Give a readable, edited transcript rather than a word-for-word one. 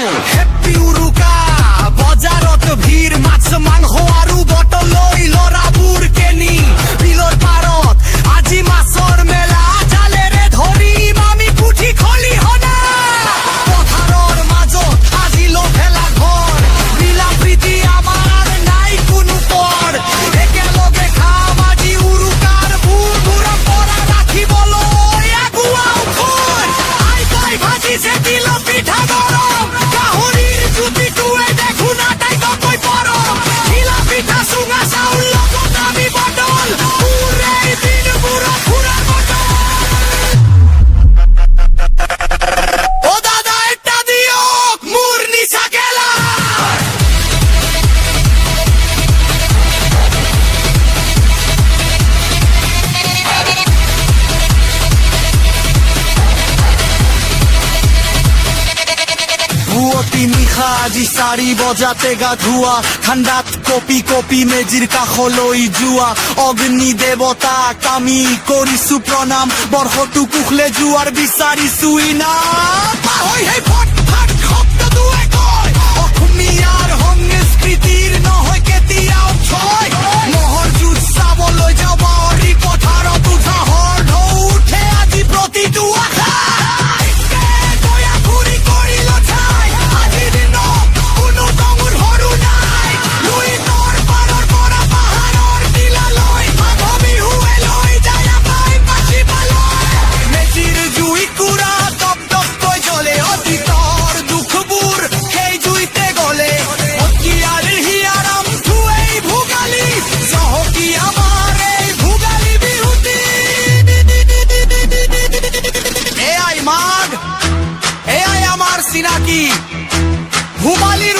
happy উৰুকা বজাৰত ভিৰ মাছ মাংস আৰু বটল লৈ ল'ৰাবোৰ কেনি বিলৰ পাৰত আজি মাছৰ মেলা জালেৰে ধৰিম আমি পুঠি খলিহনা পথাৰৰ মাজত আজি লভেলা ঘৰ মিলা প্ৰীতি আমাৰ নাই কোনো পৰ একেলগে খাম আজি উৰুকাৰ বুঢ়া পৰা ৰাখিবলৈ আগুৱা উঠোন আইতাই ভাজিছে তিল পিঠা গৰম গাহৰিৰ জুতিটোৱে দেখো নাটাইকৈ পৰম তিলা পিঠা চুঙা চাউল লগত আমি বটল পুৰে দিনবোৰত ফুৰা বটল ও দাদা এটা দিয়ক মোৰ নিচা গেলা পুৱতি নিশা আজি 4 বজাতে গা ধোৱা ঠাণ্ডাত কপি কপি মেজিৰ কাষলৈ যোৱা অগ্নি দেৱতাক আমি কৰিছো প্ৰণাম বৰ্ষটো কুশলে যোৱাৰ বিচাৰিছো ইনাম পাহৰি সেই ফট ফাট শব্দটোৱে কয় অসমীয়াৰ সংস্কৃতিৰ নহয় কেতিয়াও ক্ষয় মহৰ যুঁজ চাবলৈ যাওঁ বাৱৰী পথাৰত উৎসাহৰ ঢৌ উঠে আজি প্ৰতিটো আশা চিনাকি ভূমালী